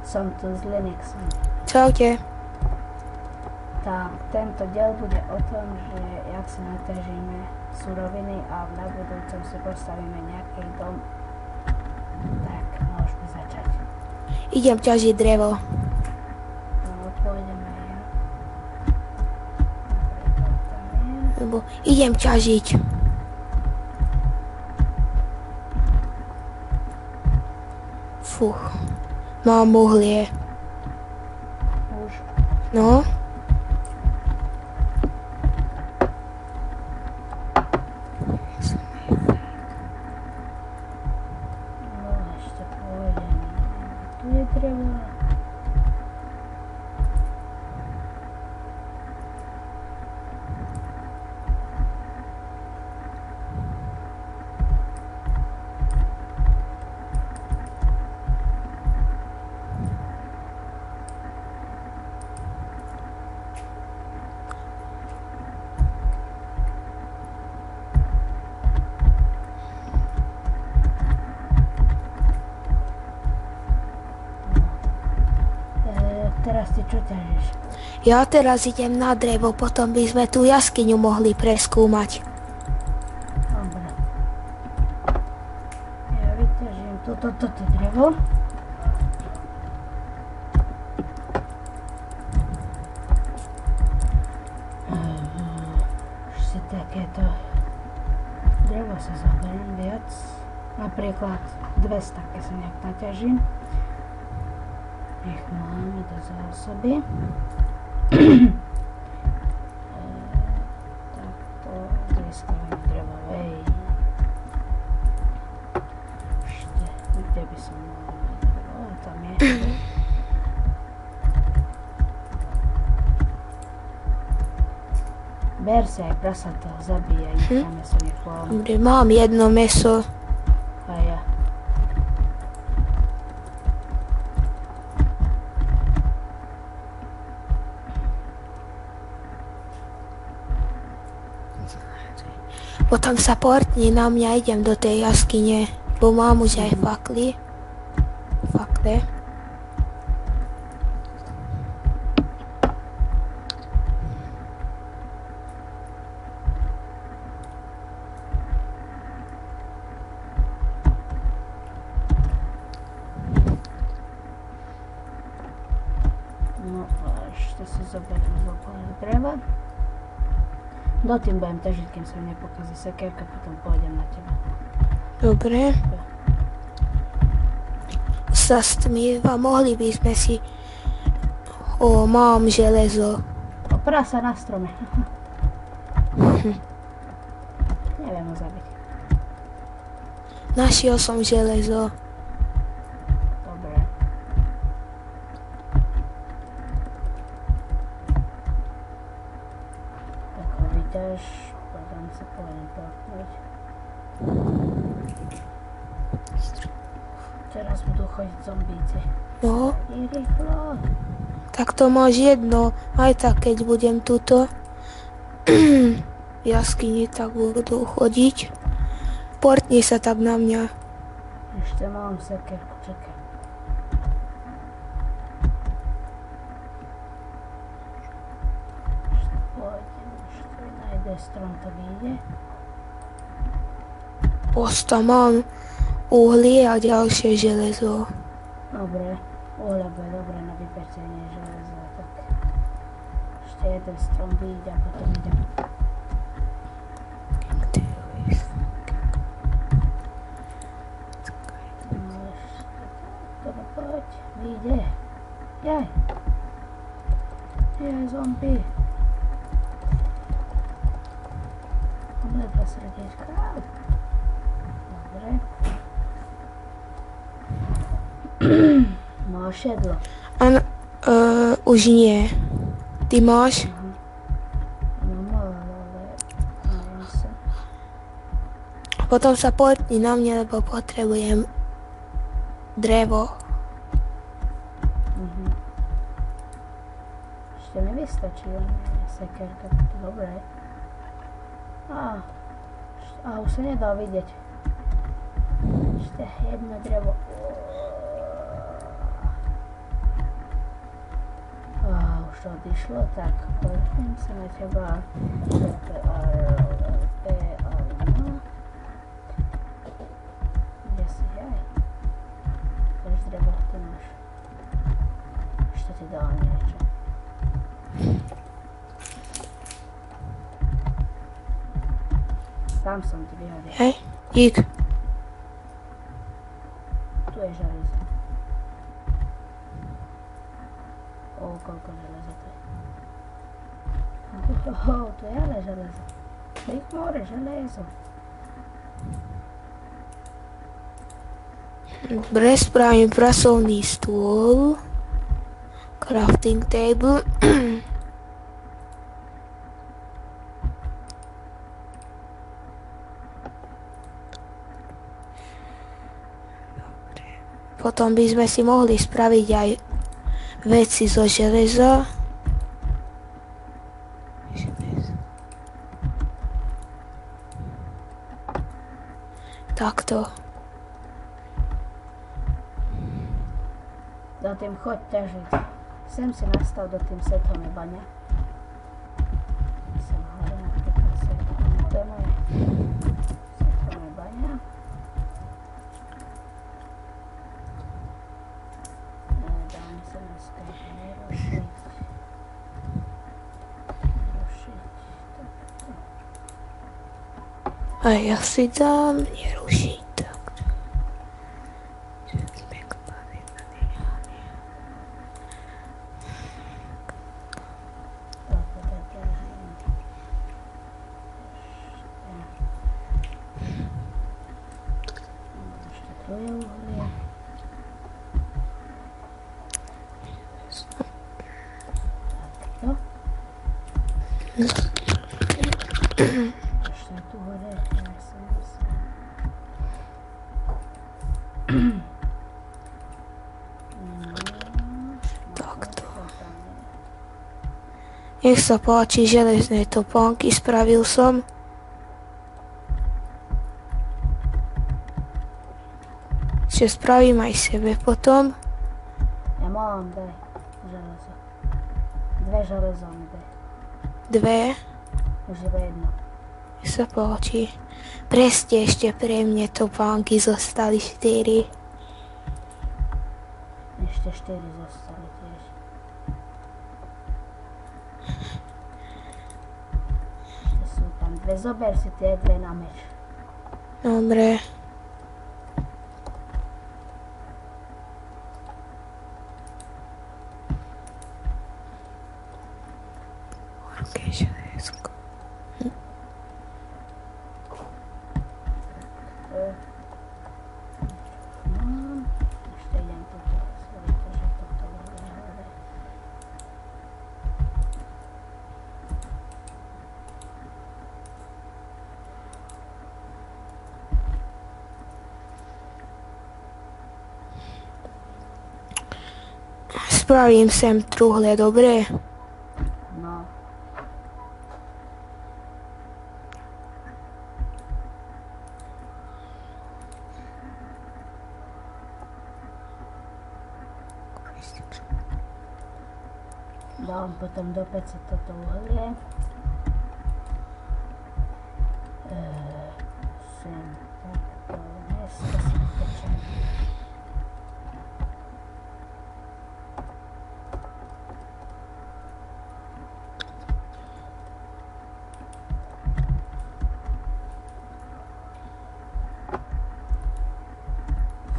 Som tu s Linuxom. Čaute. Tak, tento diel bude o tom, že jak si naťažíme suroviny a na budúcom si postavíme nejaký dom. Tak, môžeme začať. Idem ťažiť drevo. No, pôjdeme ja. Napríklad tam je. Lebo idem ťažiť. Fuch. Mám uhlie. Už. No. No, ešte pôjdeme. Tu je drevo. Teraz ty čo ťažíš? Ja teraz idem na drevo, potom by sme tú jaskyňu mohli preskúmať. Dobre. Ja vyťažím toto drevo. Už si takéto drevo sa zoberiem viac. Napríklad 200, keď sa nejak naťažím. Nech máme do zásoby. Takto získavame drevo. Ešte, kde by som mal mať drevo? Tam je. Ber si aj prasatého, zabíjaj, nech tam meso nechláme. Dobre, mám jedno meso. A ja. Potom sa portni na mňa, idem do tej jaskyne, bo mám už aj fakly. Fakle. No a ešte si zoberiem zopár dreva. Dotým budem ťažiť, kým sa nepokazí sekérka, potom pôjdem na teba. Dobre. Sa stmíva, mohli by sme si... O, mám železo. O, prasa na strome. Neviem ho zabiť. Našiel som železo. Dobre. Tak ho vyťaž, potom si pôjdem portnúť. Teraz budú chodiť zombíci. No, I rýchlo. tak to máš jedno. Aj tak, keď budem tuto v jaskyni, tak budú chodiť. Portni sa tak na mňa. Ešte mám sekérku, čakaj. Ešte pôjdem, ešte nájde strom, to vyjde. Osta mám uhlie a ďalšie železo. Dobre, uhlie bude dobre na vypečenie železa, tak ešte jeden strom vyjde a potom idem. No ešte, to poď, vyjde. Jaj. Jaj, zombie. Mám ledva srdiečka. Dobre. Máš jedlo? Áno, už nie. Ty máš? No mal, ale neviem sa. Potom sa portni na mňa, lebo potrebujem drevo. Ešte mi vystačí len sekérka, dobre. A už sa nedá vidieť. Ešte jedno drevo. odišlo, tak pozriem sa na teba. PRLP, kde si aj? Tož drevo tu máš. Ešte ti dám niečo. Tam som ti vyhodil. Hej, dík. Tu je železo. Koľko železa tu je. Tu je ale železo. Nech more železo. Dobre, spravím pracovný stôl. Crafting table. Potom by sme si mohli spraviť aj veci zo železa. Takto. Do tým choď ťažiť. Sem si nastav do tým setome baňa. Sem hore napríklad setome. To je moje setome baňa. Dám sa na skryť, nerušiť. Takto. A ja si dám nerušiť. Ešte tu hore, ja som musel. Takto. Nech sa páči, železné topánky spravil som. Ešte spravím aj sebe potom. Ja mám, daj železo. 2 železo mi daj. 2. Už iba jedno. Nech sa páči. Presne ešte pre mne topánky zostali 4. Ešte 4 zostali tiež. Ešte sú tam 2. Zober si tie 2 na meč. Dobre. Horké železko. Ešte idem toto. Sorry, že toto bolo hore. Spravím sem truhle, dobre? No. Dám potom do pece toto uhlie. Sem takto, dneska si pečem.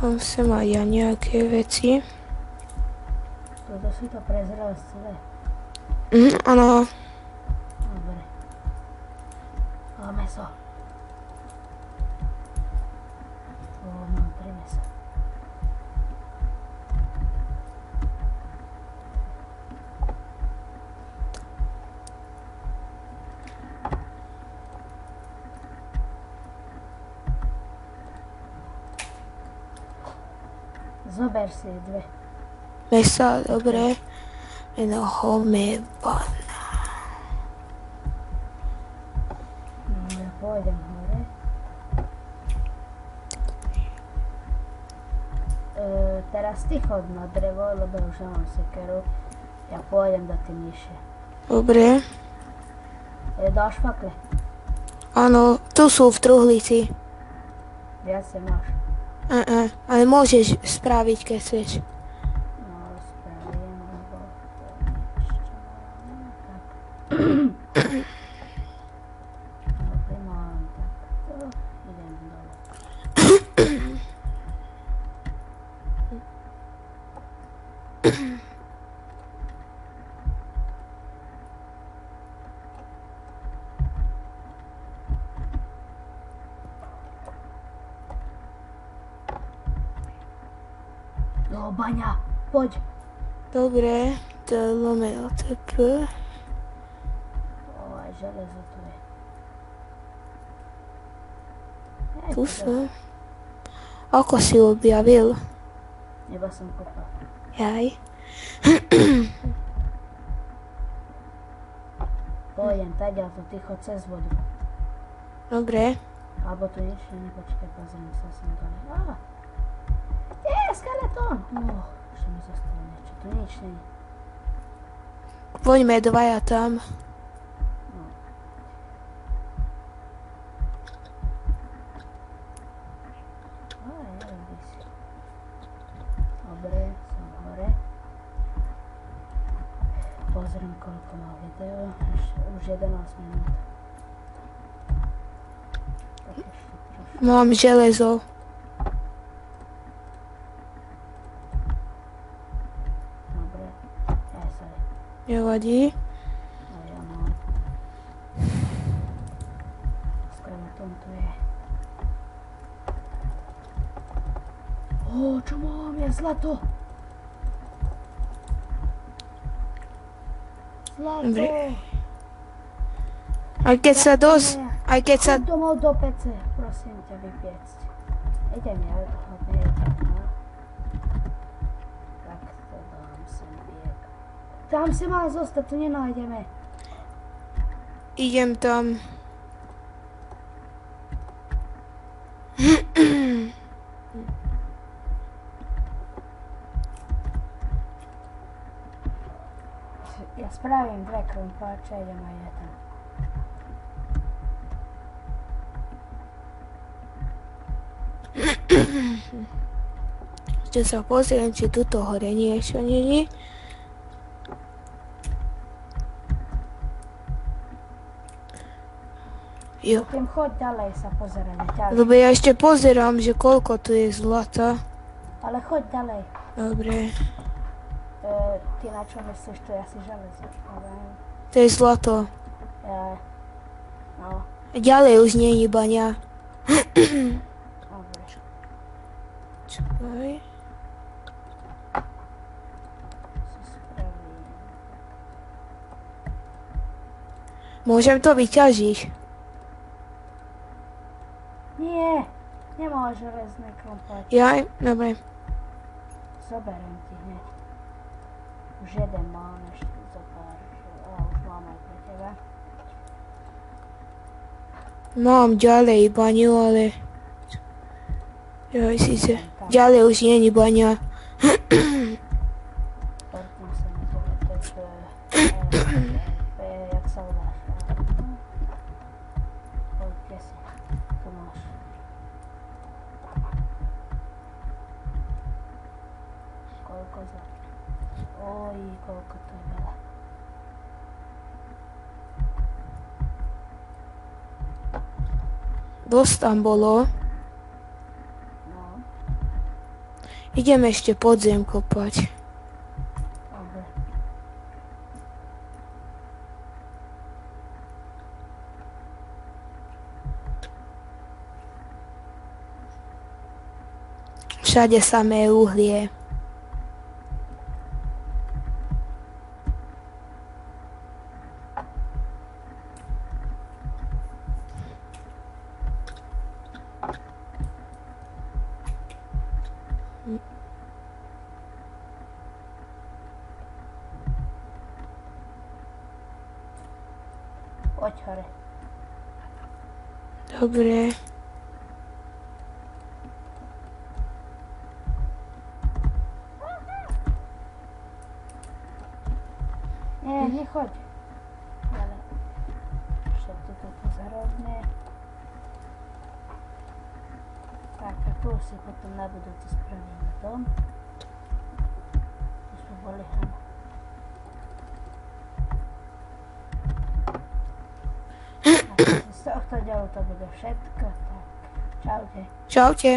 Mám sem aj ja nejaké veci. Toto si to prezrel celé. Áno. Dobre. A meso. Mám 3 mesa. Zober si 2. Mesa, dobre. Jednoho bana. Ja pôjdem hore. Teraz ty chod na drevo, lebo už nemám sekeru. Ja pôjdem do tým nižšie. Dobre. Dáš fakle? Áno, tu sú v truhlici. Viacej máš. Ale môžeš spraviť, keď chceš. No, spravím, lebo to ešte mám. Tak. Dobre, mám takto. Idem dole. No, Baňa, poď. Dobre, to je lomeno TP. Aj železo tu je. Tu som. Ako si objavil? Iba som kopal. Jaj. Pôjdem, taďal tu ticho cez vodu. Dobre. Alebo tu nič nie, počkaj, pozriem sa sem dole. Skeletón! Ešte mi zostalo niečo, tu nič nie. Poďme dvaja tam. Dobre, som hore. Pozriem, koľko má video. Už 11 minút. Tak ešte trošku. Mám železo. Dobre. Sorry. Nevadí. No ja mám. Skeleton tu je. Čo mám? Ja zlato! Zlato! Dobre. Aj keď sa Choď domov do pece, prosím ťa vypiecť. Idem ja, hlavne je tak, no. Tak to dám sem bieg. Tam si mal zostať, tu nenájdeme. idem tam. Ja spravím 2 krumpáče, idem aj ja tam. Ešte sa pozriem, či tuto hore niečo není. Jo. Tým choď ďalej sa pozerať, ťažko. Lebo ja ešte pozerám, že koľko tu je zlata. Ale choď ďalej. Dobre. Ty na čo myslíš, to je asi železo. To je zlato. No, Ďalej už nie je baňa. dobre. Čakaj. Si spravím. Môžem to vyťažiť. Nie, nemá železné krumpáče. Jaj, dobre. Zoberiem ti hneď. Už jeden mám ešte zo pár. Už mám aj pre teba. Mám ďalej baňu, ale... Jaj, síce. Ďalej už nie je baňa. Portím sa na tebe, jak sa voláš. Poďte si, tu máš. Koľko za... Oj, koľko to je veľa. Dosť tam bolo. No, Idem ešte podzem kopať. dobre. Všade samé uhlie. Poď hore. Dobre. nechoď. Ale všetko toto zarobné. Tak a tu si potom na budúce spravíme dom. Tu sme boli hano. A z tohto ďalu to bude všetko. Tak, čaute. Čaute.